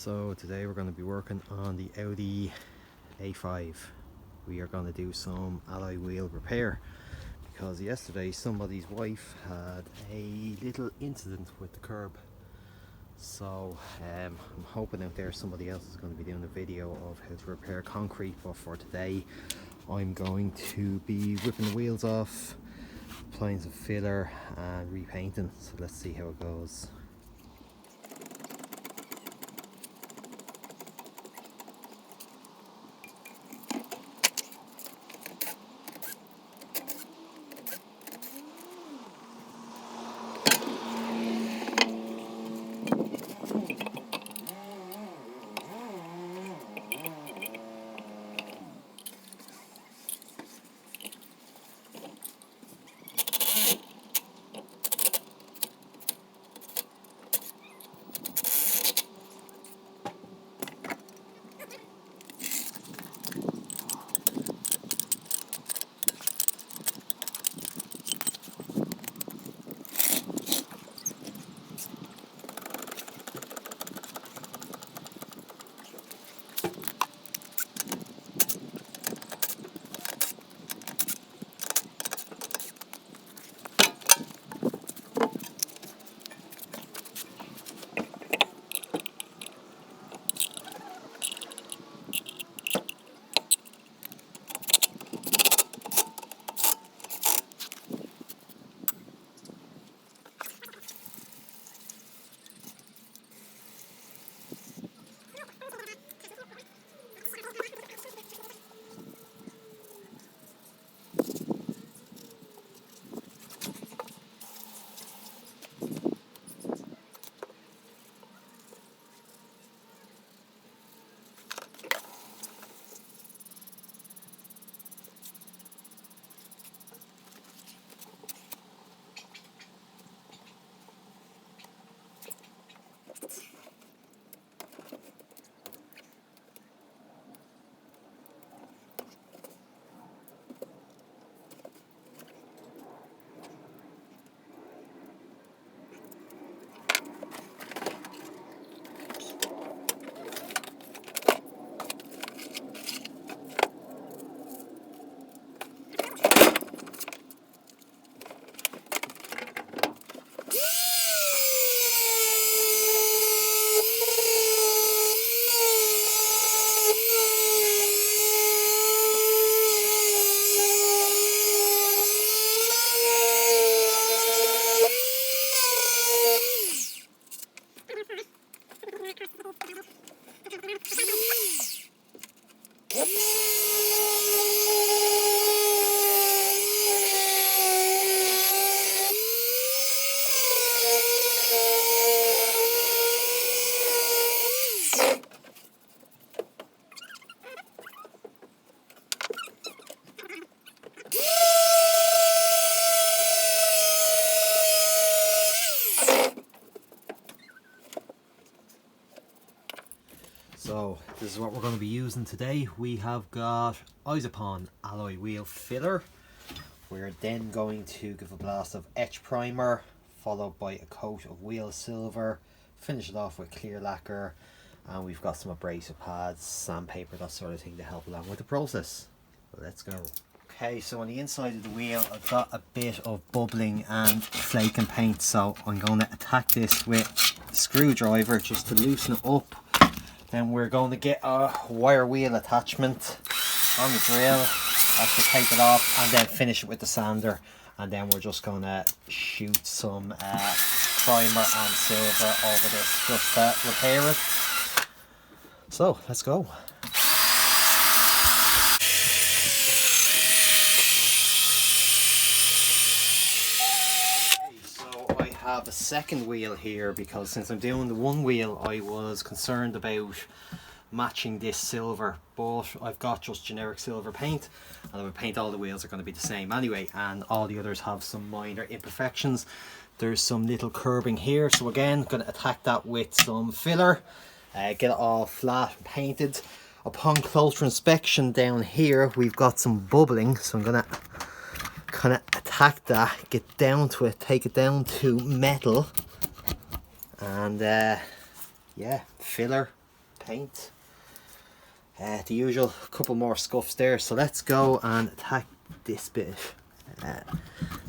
So today we're going to be working on the Audi A5. We are going to do some alloy wheel repair because yesterday somebody's wife had a little incident with the curb. So I'm hoping out there somebody else is going to be doing a video of how to repair concrete, but for today I'm going to be ripping the wheels off, applying some filler and repainting. So let's see how it goes. So this is what we're going to be using today. We have got Isopon alloy wheel filler. We're then going to give a blast of etch primer, followed by a coat of wheel silver, finish it off with clear lacquer, and we've got some abrasive pads, sandpaper, that sort of thing to help along with the process. Let's go. Okay, so on the inside of the wheel I've got a bit of bubbling and flaking paint, so I'm going to attack this with a screwdriver just to loosen it up. Then we're going to get a wire wheel attachment on the drill, after take it off, and then finish it with the sander. And then we're just going to shoot some primer and silver over this just to repair it. So let's go. Have a second wheel here because since I'm doing the one wheel I was concerned about matching this silver, but I've got just generic silver paint and I would paint all the wheels are going to be the same anyway, and all the others have some minor imperfections. There's some little curbing here, so again going to attack that with some filler, get it all flat and painted. Upon closer inspection down here we've got some bubbling, so I'm going to kind of attack that, get down to it, take it down to metal, and yeah, filler, paint. The usual couple more scuffs there, so let's go and attack this bit.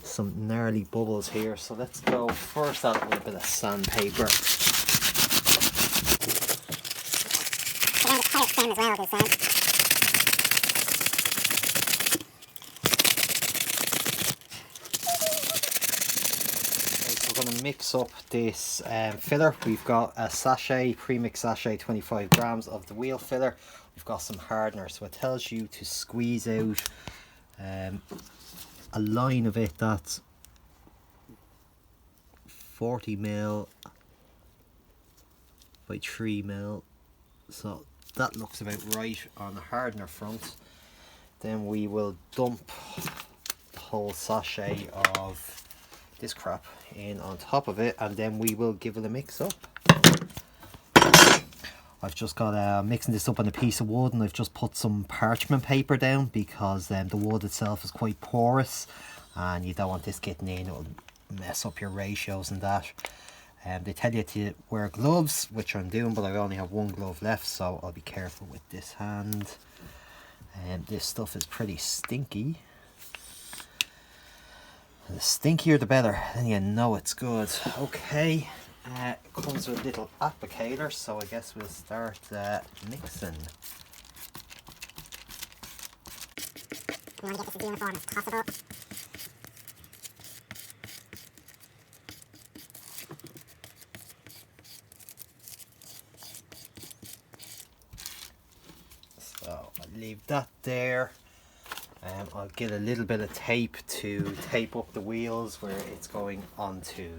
Some gnarly bubbles here, so let's go first at it with a bit of sandpaper. We're going to mix up this filler. We've got a sachet, pre-mix sachet, 25 grams of the wheel filler. We've got some hardener, so it tells you to squeeze out a line of it that's 40 ml by 3 ml, so that looks about right on the hardener front. Then we will dump the whole sachet of this crap in on top of it, and then we will give it a mix up. I've just got mixing this up on a piece of wood, and I've just put some parchment paper down because the wood itself is quite porous and you don't want this getting in. It'll mess up your ratios and that. They tell you to wear gloves, which I'm doing, but I only have one glove left, so I'll be careful with this hand. This stuff is pretty stinky. The stinkier the better, then you know it's good. Okay, it comes with a little applicator, so I guess we'll start mixing. You want to get this as uniform as possible. So I'll leave that there. I'll get a little bit of tape to tape up the wheels where it's going onto.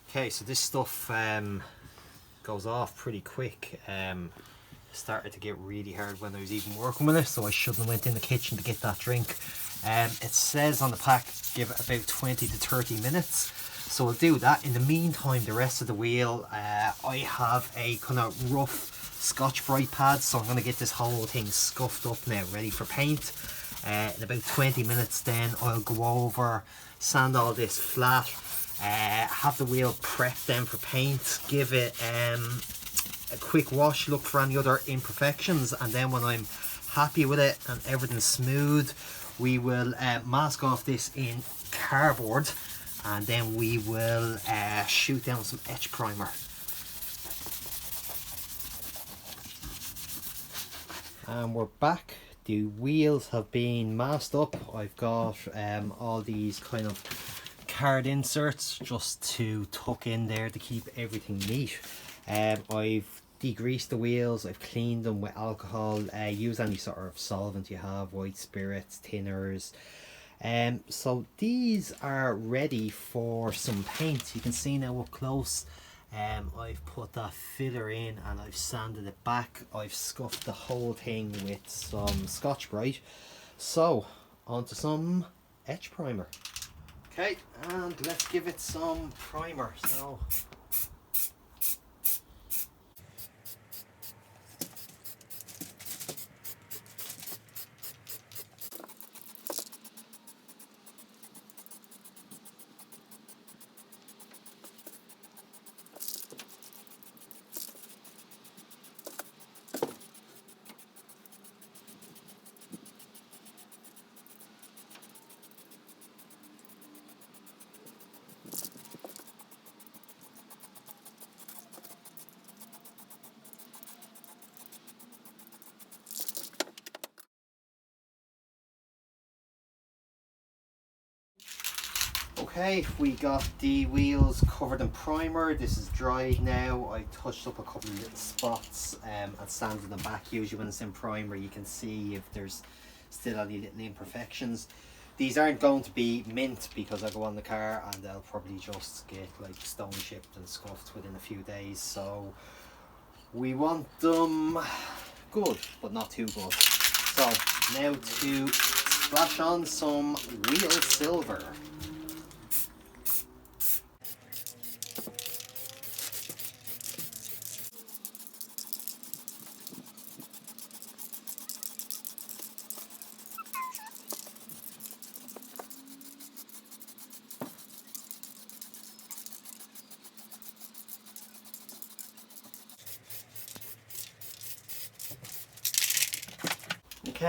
Okay, so this stuff goes off pretty quick. It started to get really hard when I was even working with it, so I shouldn't have went in the kitchen to get that drink. It says on the pack give it about 20 to 30 minutes, so I'll do that. In the meantime, the rest of the wheel, I have a kind of rough Scotch-Brite pad, so I'm going to get this whole thing scuffed up now, ready for paint. In about 20 minutes then I'll go over, sand all this flat, have the wheel prepped then for paint, give it a quick wash, look for any other imperfections, and then when I'm happy with it and everything's smooth, we will mask off this in cardboard, and then we will shoot down some etch primer. And we're back. The wheels have been masked up. I've got all these kind of card inserts just to tuck in there to keep everything neat. I've degreased the wheels, I've cleaned them with alcohol. Use any sort of solvent you have, white spirits, thinners. So these are ready for some paint. You can see now up close. I've put that filler in and I've sanded it back. I've scuffed the whole thing with some Scotch-Brite. So onto some etch primer. Okay, and let's give it some primer. So okay, we got the wheels covered in primer. This is dried now. I touched up a couple of little spots and sanded them back. Usually when it's in primer you can see if there's still any little imperfections. These aren't going to be mint because I go on the car and they'll probably just get like stone chipped and scuffed within a few days. So we want them good but not too good. So now to splash on some wheel silver.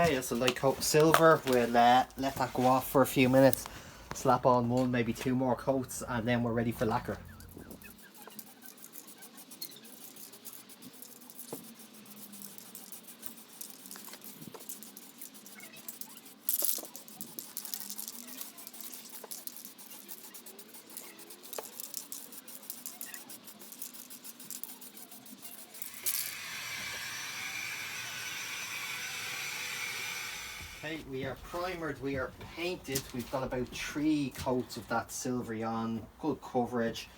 Okay, it's a light coat of silver. We'll let that go off for a few minutes. Slap on one, maybe two more coats, and then we're ready for lacquer. Okay, we are primered, we are painted. We've got about 3 coats of that silvery on. Good coverage.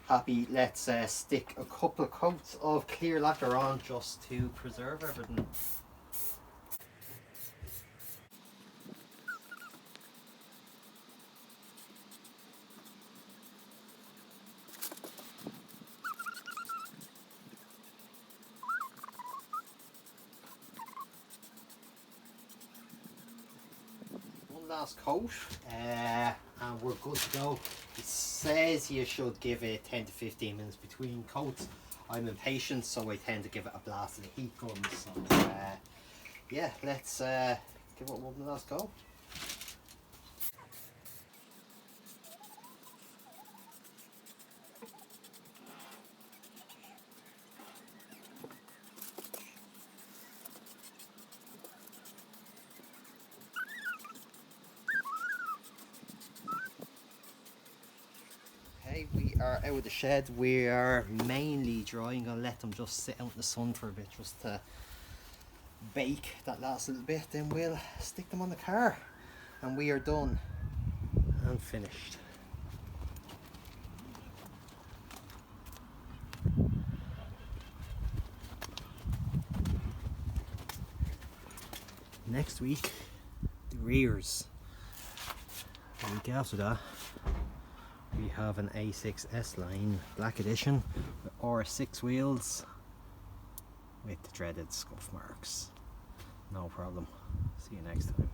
Happy. Let's stick a couple of coats of clear lacquer on just to preserve everything. One last coat, and we're good to go. It says you should give it 10 to 15 minutes between coats. I'm impatient, so I tend to give it a blast of the heat gun. So yeah, let's give it one last go. Okay, we are out of the shed. We are mainly drying. I'll let them just sit out in the sun for a bit just to bake that last little bit. Then we'll stick them on the car and we are done and finished. Next week, the rears. The week after that, we have an A6 S-Line Black Edition with R6 wheels with the dreaded scuff marks. No problem. See you next time.